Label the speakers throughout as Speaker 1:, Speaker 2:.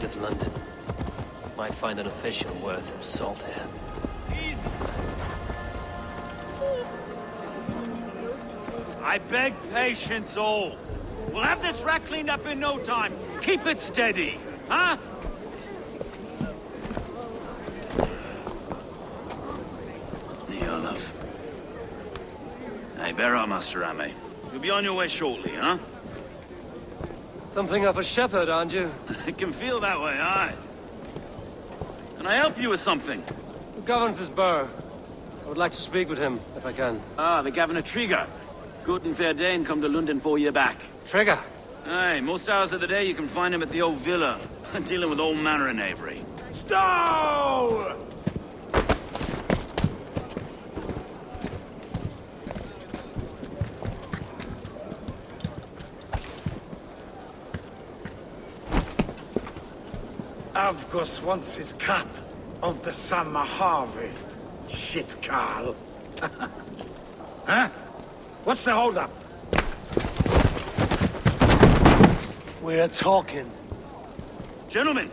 Speaker 1: of London. Might find an official worth his salt here.
Speaker 2: I beg patience, all. We'll have this wreck cleaned up in no time. Keep it steady, huh?
Speaker 3: Here, love. Hey, bear up, Master Ame. You'll be on your way shortly, huh?
Speaker 1: Something of a shepherd, aren't you?
Speaker 3: It can feel that way, aye. Can I help you with something?
Speaker 1: Who governs this burgh? I would like to speak with him, if I can.
Speaker 3: Ah, the Governor Trigger. Good and fair Dane come to Lunden 4 year back.
Speaker 1: Trigger!
Speaker 3: Aye, most hours of the day you can find him at the old villa, dealing with all manner of knavery.
Speaker 2: Stow!
Speaker 4: Avgus wants his cut of the summer harvest. Shit, Carl. Huh? What's the holdup?
Speaker 1: We're talking.
Speaker 3: Gentlemen,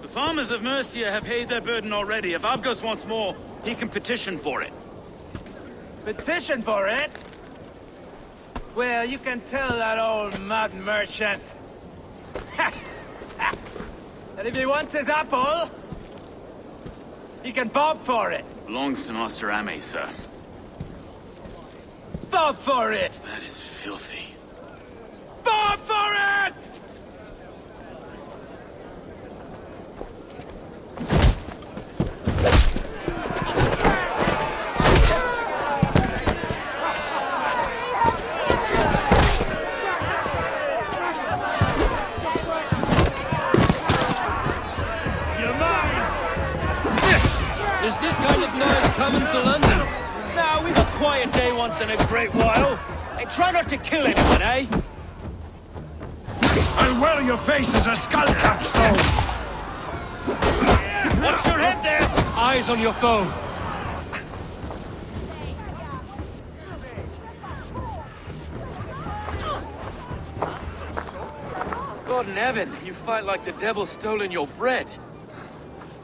Speaker 3: the farmers of Mercia have paid their burden already. If Avgus wants more, he can petition for it.
Speaker 2: Petition for it? Well, you can tell that old mud merchant. And if he wants his apple, he can bob for it.
Speaker 3: Belongs to Master Ame, sir.
Speaker 2: Bob for it!
Speaker 3: That is filthy.
Speaker 2: Bob for it!
Speaker 1: Is this kind of noise coming to London?
Speaker 2: Now, we've a quiet day once in a great while. And try not to kill anyone, eh?
Speaker 4: I'll well your face as a skull capstone!
Speaker 2: Watch your head there!
Speaker 1: Eyes on your foe.
Speaker 3: God in heaven, you fight like the devil's stolen your bread.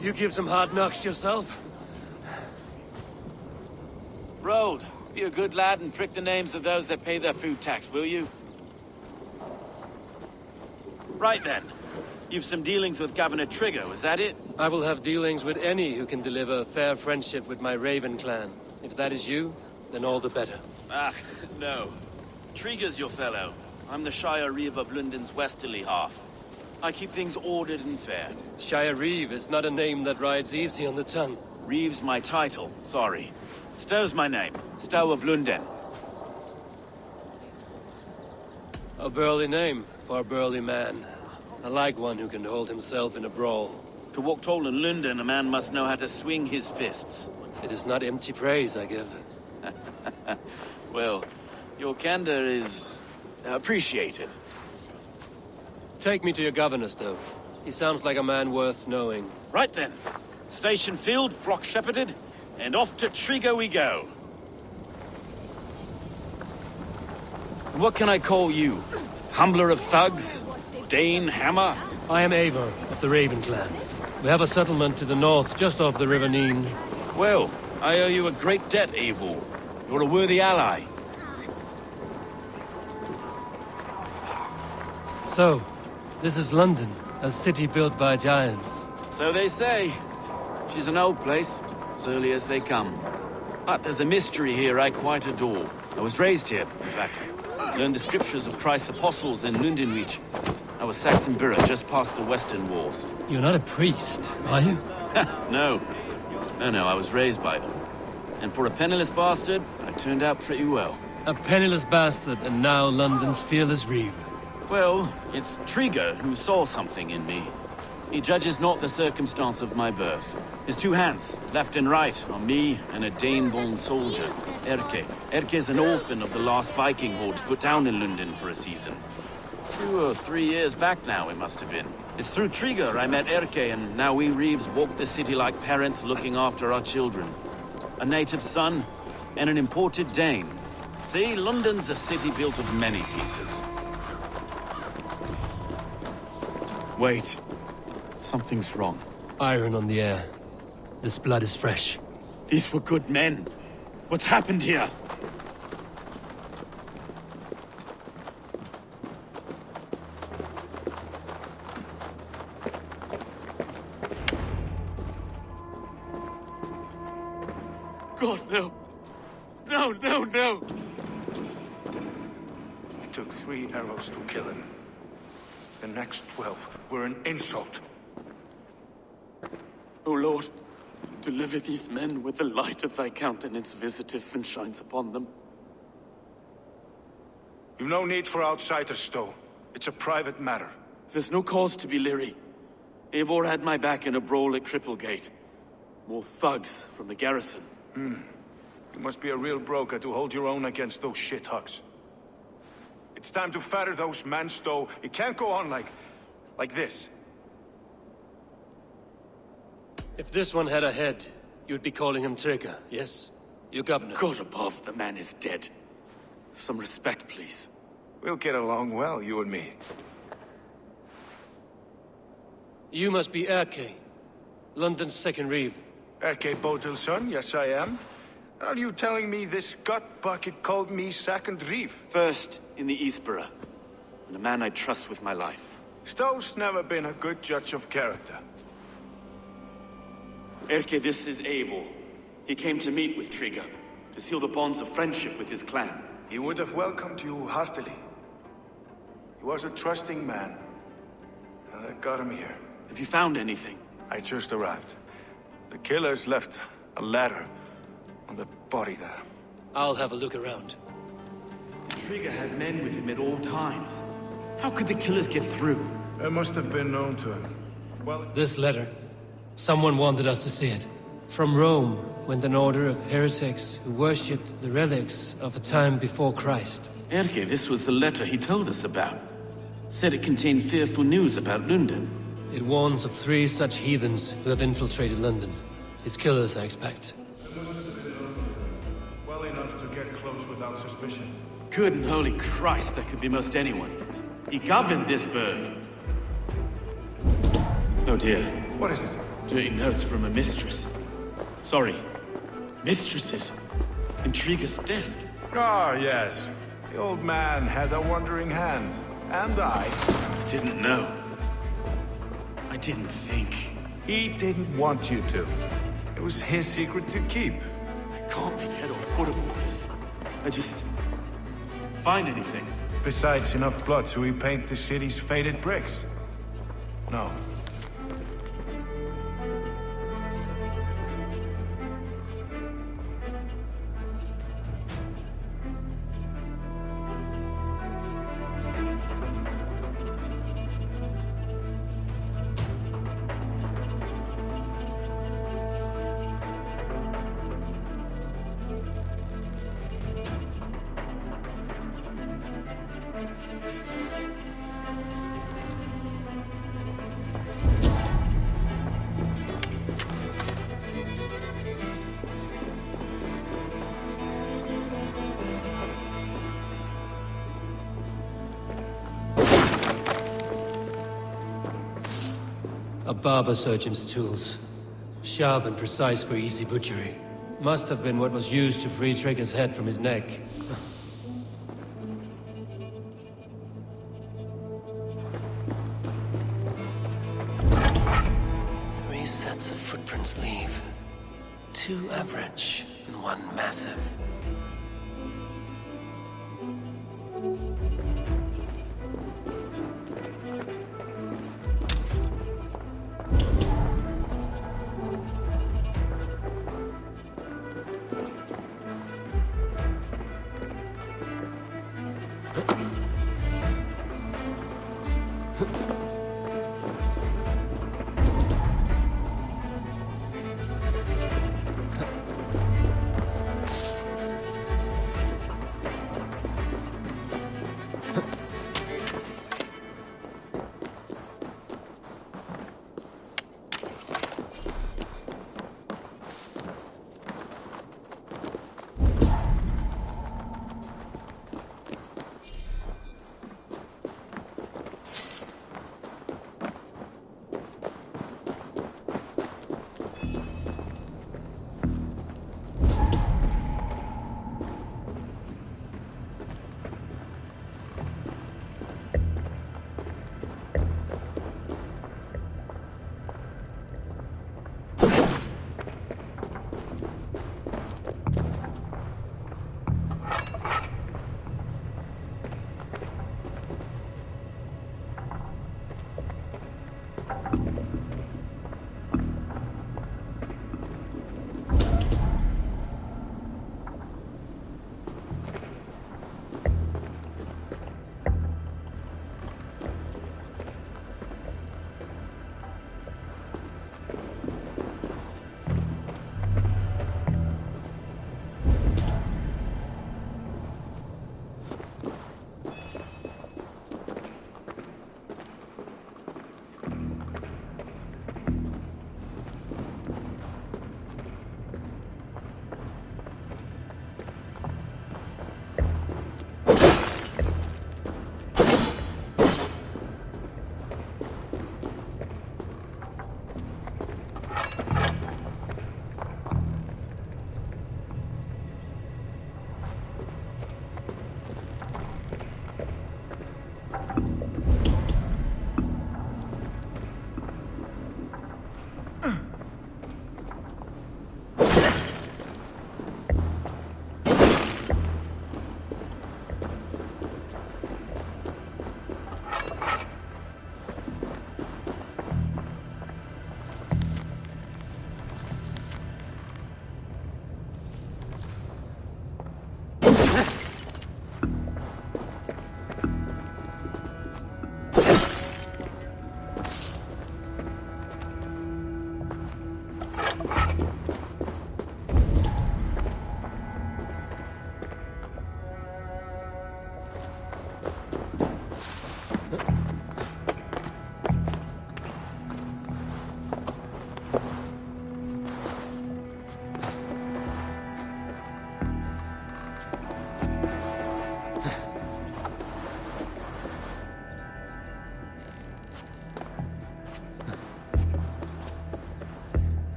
Speaker 1: You give some hard knocks yourself.
Speaker 3: Road, be a good lad and prick the names of those that pay their food tax, will you? Right then. You've some dealings with Governor Trigger, was that it?
Speaker 1: I will have dealings with any who can deliver fair friendship with my Raven clan. If that is you, then all the better.
Speaker 3: Ah, no. Trigger's your fellow. I'm the Shire Reeve of Lunden's westerly half. I keep things ordered and fair.
Speaker 1: Shire Reeve is not a name that rides easy on the tongue.
Speaker 3: Reeve's my title, sorry. Stow's my name. Stow of Lunden.
Speaker 1: A burly name for a burly man. I like one who can hold himself in a brawl.
Speaker 3: To walk tall in Lunden, a man must know how to swing his fists.
Speaker 1: It is not empty praise I give.
Speaker 3: Well, your candor is appreciated.
Speaker 1: Take me to your governor, Stow. He sounds like a man worth knowing.
Speaker 3: Right then. Station filled, flock shepherded, and off to Trigger we go. What can I call you? Humbler of thugs? Dane Hammer?
Speaker 1: I am Eivor of the Raven clan. We have a settlement to the north, just off the River Neen.
Speaker 3: Well, I owe you a great debt, Eivor. You're a worthy ally.
Speaker 1: So, this is London, a city built by giants.
Speaker 3: So they say. She's an old place, as early as they come. But there's a mystery here I quite adore. I was raised here, in fact. Learned the scriptures of Christ's apostles in Lundenreach. I was Saxon Borough, just past the western walls.
Speaker 1: You're not a priest, are you?
Speaker 3: No. No, I was raised by them. And for a penniless bastard, I turned out pretty well.
Speaker 1: A penniless bastard, and now London's fearless Reeve.
Speaker 3: Well, it's Trigger who saw something in me. He judges not the circumstance of my birth. His two hands, left and right, are me and a Dane-born soldier, Erke. Erke's an orphan of the last Viking horde put down in Lunden for a season. 2 or 3 years back now, it must have been. It's through Trigger I met Erke, and now we Reeves walk the city like parents looking after our children. A native son, and an imported Dane. See, London's a city built of many pieces. Wait. Something's wrong.
Speaker 1: Iron on the air. This blood is fresh.
Speaker 3: These were good men. What's happened here? God, no. No, no, no!
Speaker 5: It took 3 arrows to kill him. The next 12 were an insult.
Speaker 3: O Lord, deliver these men with the light of thy countenance visiteth and shines upon them.
Speaker 5: You've no need for outsiders, Stowe. It's a private matter.
Speaker 3: There's no cause to be leery. Eivor had my back in a brawl at Cripplegate. More thugs from the garrison.
Speaker 5: You must be a real broker to hold your own against those shithugs. It's time to fetter those men, Stowe. It can't go on like this.
Speaker 1: If this one had a head, you'd be calling him Trigger, yes? Your governor.
Speaker 3: God above, the man is dead. Some respect, please.
Speaker 5: We'll get along well, you and me.
Speaker 1: You must be Erke, London's second reeve.
Speaker 5: Erke Bodil's son, yes I am. Are you telling me this gut bucket called me second reeve?
Speaker 3: First in the Eastborough, and a man I trust with my life.
Speaker 5: Stowe's never been a good judge of character.
Speaker 3: Erke, this is Eivor. He came to meet with Trigger, to seal the bonds of friendship with his clan.
Speaker 5: He would have welcomed you heartily. He was a trusting man. And I got him here.
Speaker 3: Have you found anything?
Speaker 5: I just arrived. The killers left a letter on the body there.
Speaker 1: I'll have a look around.
Speaker 3: Trigger had men with him at all times. How could the killers get through?
Speaker 5: It must have been known to him. Well,
Speaker 1: This letter. Someone wanted us to see it. From Rome went an order of heretics who worshipped the relics of a time before Christ.
Speaker 3: Erke, this was the letter he told us about. Said it contained fearful news about Lunden.
Speaker 1: It warns of 3 such heathens who have infiltrated London. His killers, I expect.
Speaker 5: well enough to get close without suspicion.
Speaker 3: Good and holy Christ, that could be most anyone. He governed this burg. Oh dear.
Speaker 5: What is it?
Speaker 3: Dirty notes from a mistress. Sorry. Mistresses. In Trigger's desk.
Speaker 5: Ah, yes. The old man had a wandering hand. And I.
Speaker 3: Didn't know. I didn't think.
Speaker 5: He didn't want you to. It was his secret to keep.
Speaker 3: I can't make head or foot of all this. I just... find anything.
Speaker 5: Besides enough blood to repaint the city's faded bricks. No.
Speaker 1: A barber surgeon's tools. Sharp and precise for easy butchery. Must have been what was used to free Trigger's head from his neck. 3 sets of footprints leave. 2 average and 1 massive.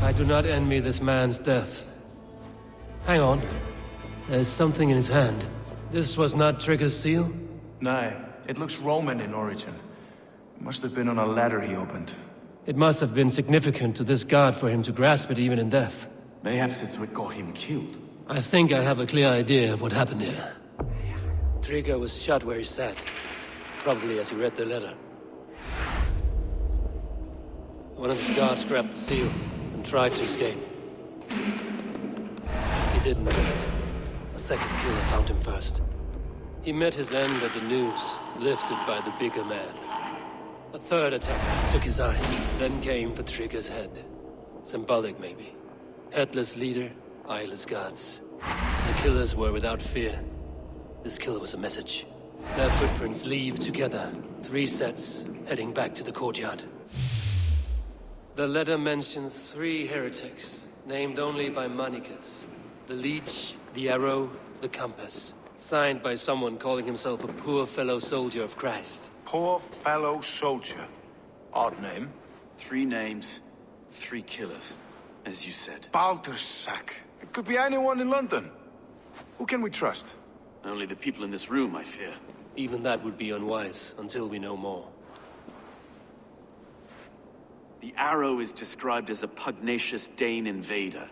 Speaker 1: I do not envy this man's death. Hang on. There's something in his hand. This was not Trigger's seal?
Speaker 5: Nah, it looks Roman in origin. Must have been on a ladder he opened.
Speaker 1: It must have been significant to this god for him to grasp it even in death.
Speaker 3: Mayhaps it's what got him killed.
Speaker 1: I think I have a clear idea of what happened here. Trigger was shot where he sat. Probably as he read the letter. One of his guards grabbed the seal and tried to escape. He didn't do it. A second killer found him first. He met his end at the noose, lifted by the bigger man. A third attack took his eyes, then came for Trigger's head. Symbolic, maybe. Headless leader, eyeless guards. The killers were without fear. This killer was a message. Their footprints leave together. 3 sets, heading back to the courtyard. The letter mentions 3 heretics, named only by Manicus. The Leech, the Arrow, the Compass. Signed by someone calling himself a poor fellow soldier of Christ.
Speaker 5: Poor fellow soldier. Odd name.
Speaker 3: 3 names, 3 killers, as you said.
Speaker 5: Baldersack. It could be anyone in London. Who can we trust?
Speaker 3: Only the people in this room, I fear.
Speaker 1: Even that would be unwise, until we know more.
Speaker 3: The Arrow is described as a pugnacious Dane invader.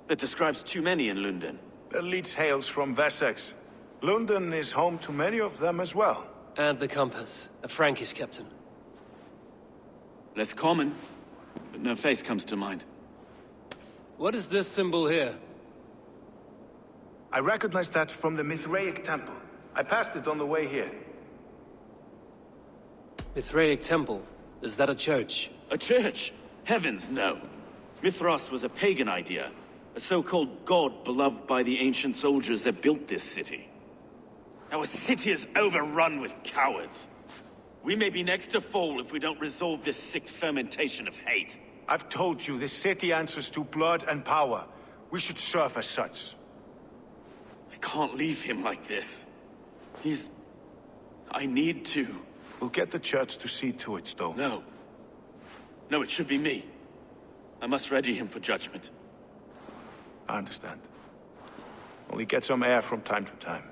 Speaker 3: That describes too many in Lunden.
Speaker 5: The Leech hails from Wessex. Lunden is home to many of them as well.
Speaker 1: And the Compass, a Frankish captain.
Speaker 3: Less common, but no face comes to mind.
Speaker 1: What is this symbol here?
Speaker 5: I recognize that from the Mithraic temple. I passed it on the way here.
Speaker 1: Mithraic temple? Is that a church?
Speaker 3: A church? Heavens, no. Mithras was a pagan idea. A so-called god beloved by the ancient soldiers that built this city. Our city is overrun with cowards. We may be next to fall if we don't resolve this sick fermentation of hate.
Speaker 5: I've told you, this city answers to blood and power. We should serve as such.
Speaker 3: I can't leave him like this. I need to.
Speaker 5: We'll get the church to see to it, Stowe.
Speaker 3: No. No, it should be me. I must ready him for judgment.
Speaker 5: I understand. Only get some air from time to time.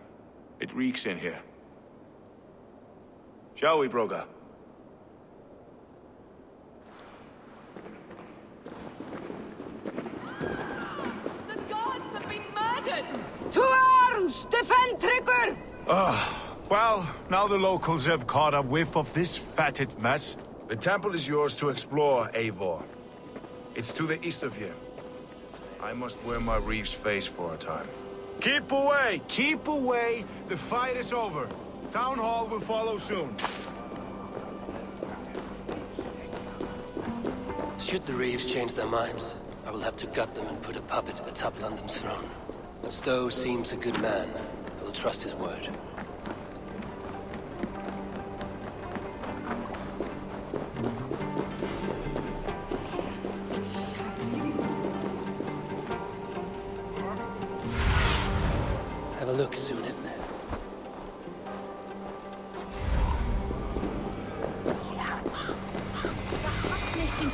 Speaker 5: It reeks in here. Shall we, Broga?
Speaker 6: The gods have been murdered! To arms! Defend Trigger!
Speaker 5: Well, now the locals have caught a whiff of this fatted mess. The temple is yours to explore, Eivor. It's to the east of here. I must wear my Reeve's face for a time. Keep away! Keep away! The fight is over. Town Hall will follow soon.
Speaker 1: Should the Reeves change their minds, I will have to gut them and put a puppet atop London's throne. But Stowe seems a good man. I will trust his word. Have a look, Sunan.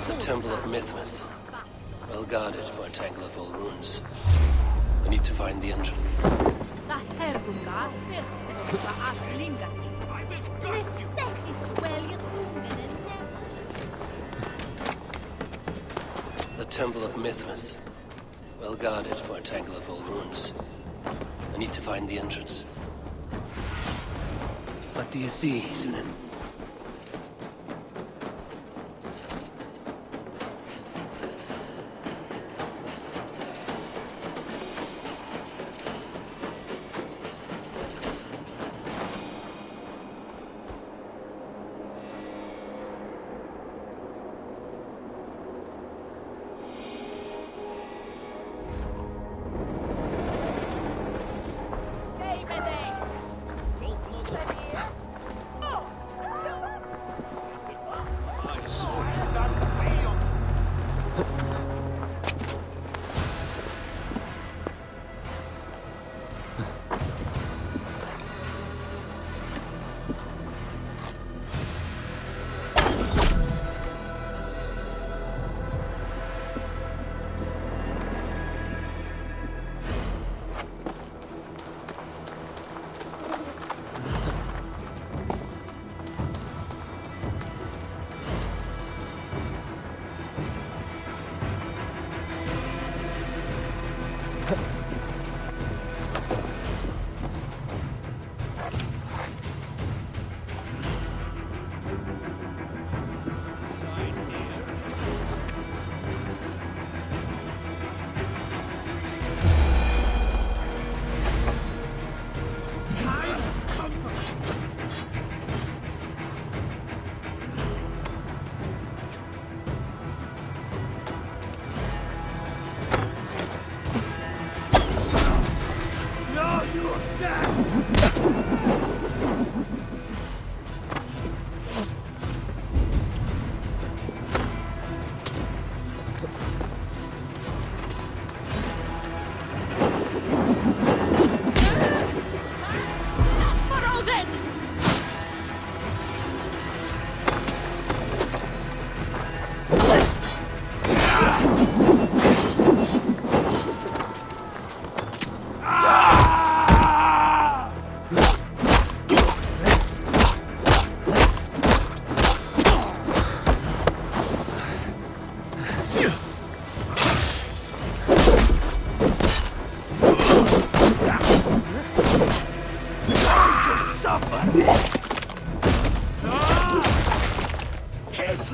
Speaker 1: The Temple of Mithras. Well guarded for a tangle of old ruins. I need to find the entrance. The Temple of Mithras. Well guarded for a tangle of old ruins. I need to find the entrance. What do you see, Sunan?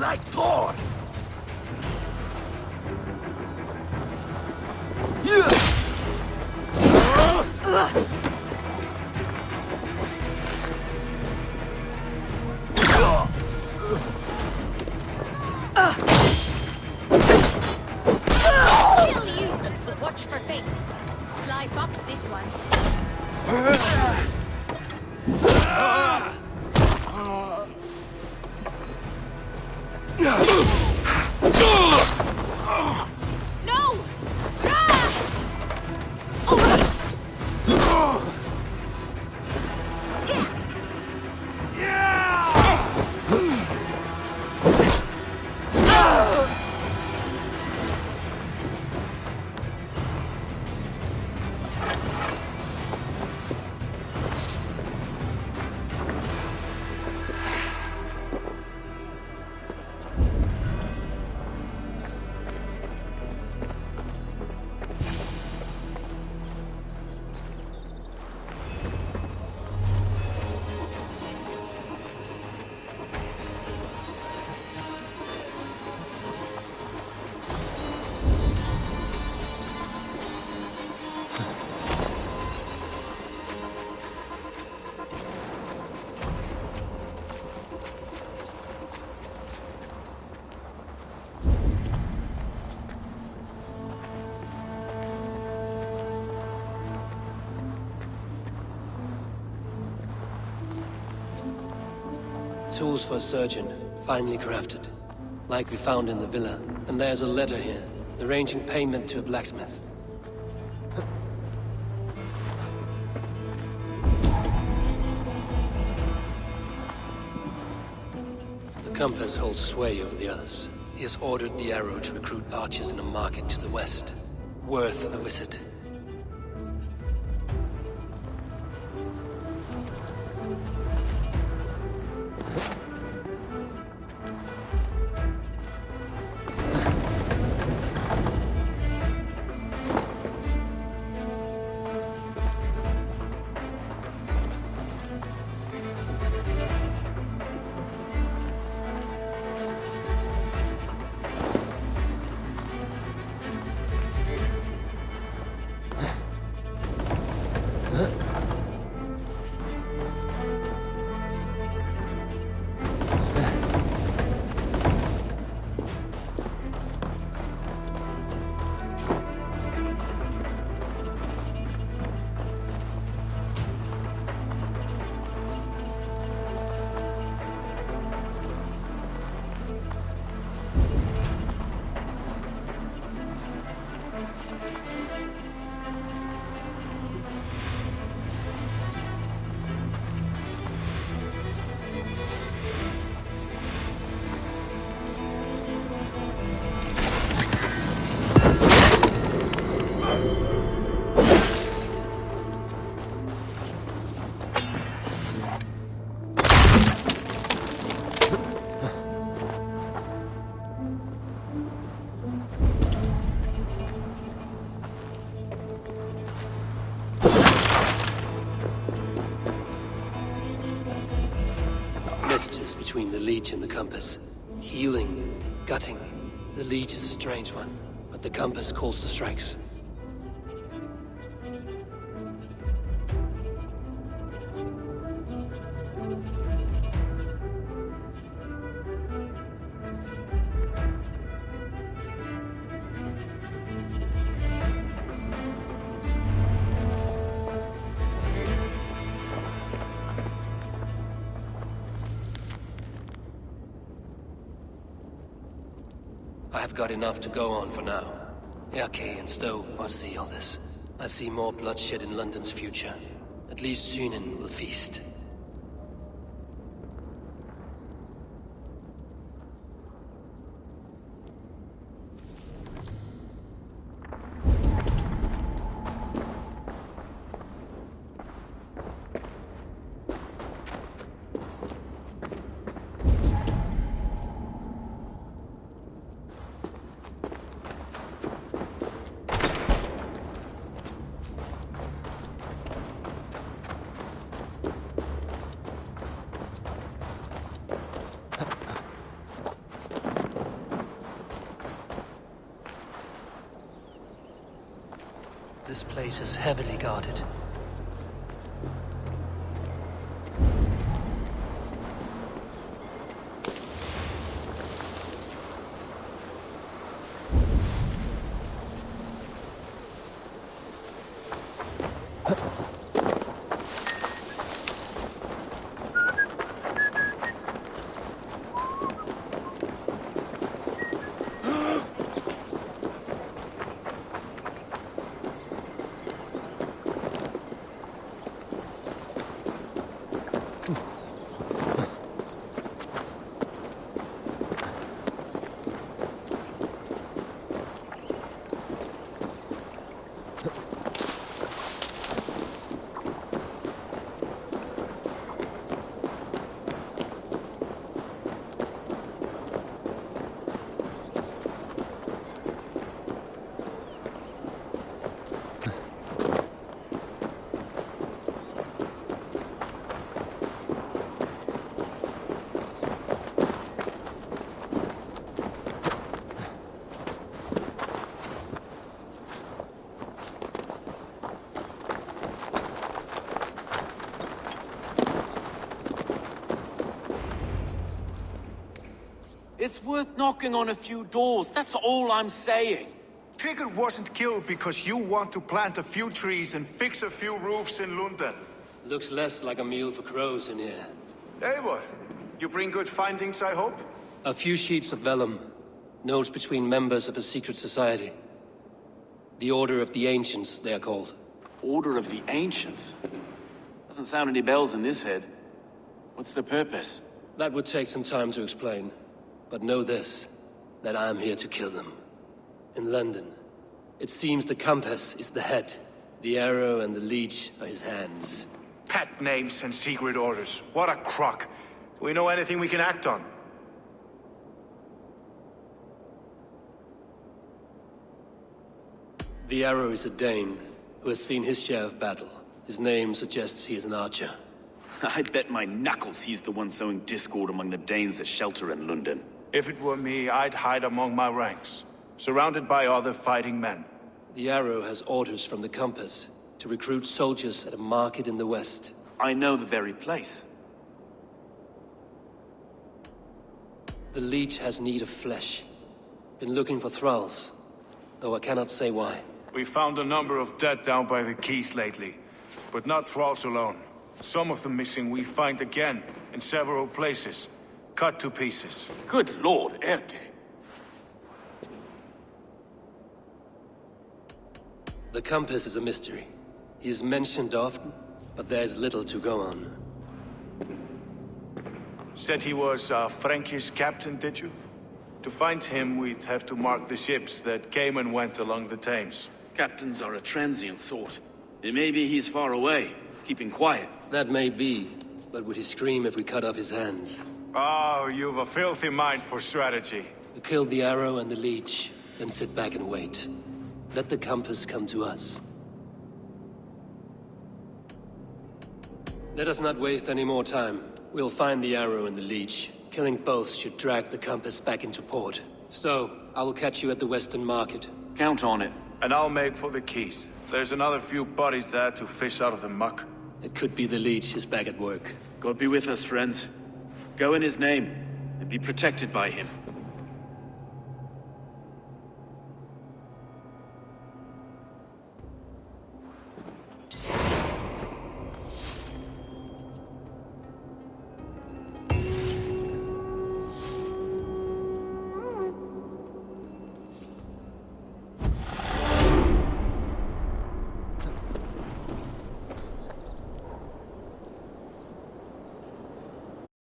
Speaker 4: like Thor!
Speaker 7: Kill you! But watch for fates. Sly fox this one. No!
Speaker 1: Tools for a surgeon, finely crafted. Like we found in the villa. And there's a letter here, arranging payment to a blacksmith. The compass holds sway over the others. He has ordered the arrow to recruit archers in a market to the west. Worth a visit. Messages between the Leech and the Compass. Healing, gutting. The Leech is a strange one, but the Compass calls the strikes. I've got enough to go on for now. Erke and Stowe must see all this. I see more bloodshed in London's future. At least Sunan will feast. This place is heavily guarded.
Speaker 3: It's worth knocking on a few doors, that's all I'm saying.
Speaker 5: Trigger wasn't killed because you want to plant a few trees and fix a few roofs in Lunden.
Speaker 1: Looks less like a meal for crows in here.
Speaker 5: Eivor, you bring good findings, I hope?
Speaker 1: A few sheets of vellum. Notes between members of a secret society. The Order of the Ancients, they are called.
Speaker 3: Order of the Ancients? Doesn't sound any bells in this head. What's the purpose?
Speaker 1: That would take some time to explain. But know this, that I am here to kill them. In London, it seems the compass is the head. The arrow and the leech are his hands.
Speaker 5: Pet names and secret orders. What a crock. Do we know anything we can act on?
Speaker 1: The arrow is a Dane, who has seen his share of battle. His name suggests he is an archer.
Speaker 3: I bet my knuckles he's the one sowing discord among the Danes that shelter in Lunden.
Speaker 5: If it were me, I'd hide among my ranks, surrounded by other fighting men.
Speaker 1: The arrow has orders from the compass to recruit soldiers at a market in the west.
Speaker 3: I know the very place.
Speaker 1: The leech has need of flesh. Been looking for thralls, though I cannot say why.
Speaker 5: We found a number of dead down by the quays lately, but not thralls alone. Some of the missing we find again in several places, cut to pieces.
Speaker 3: Good lord, Erke.
Speaker 1: The compass is a mystery. He is mentioned often, but there's little to go on.
Speaker 5: Said he was a Frankish captain, did you? To find him, we'd have to mark the ships that came and went along the Thames.
Speaker 3: Captains are a transient sort. It may be he's far away, keeping quiet.
Speaker 1: That may be, but would he scream if we cut off his hands?
Speaker 5: Oh, you've a filthy mind for strategy.
Speaker 1: We kill the arrow and the leech, then sit back and wait. Let the compass come to us. Let us not waste any more time. We'll find the arrow and the leech. Killing both should drag the compass back into port. Stowe, I will catch you at the Western Market.
Speaker 3: Count on it.
Speaker 5: And I'll make for the quays. There's another few bodies there to fish out of the muck.
Speaker 1: It could be the leech is back at work.
Speaker 3: God be with us, friends. Go in his name, and be protected by him.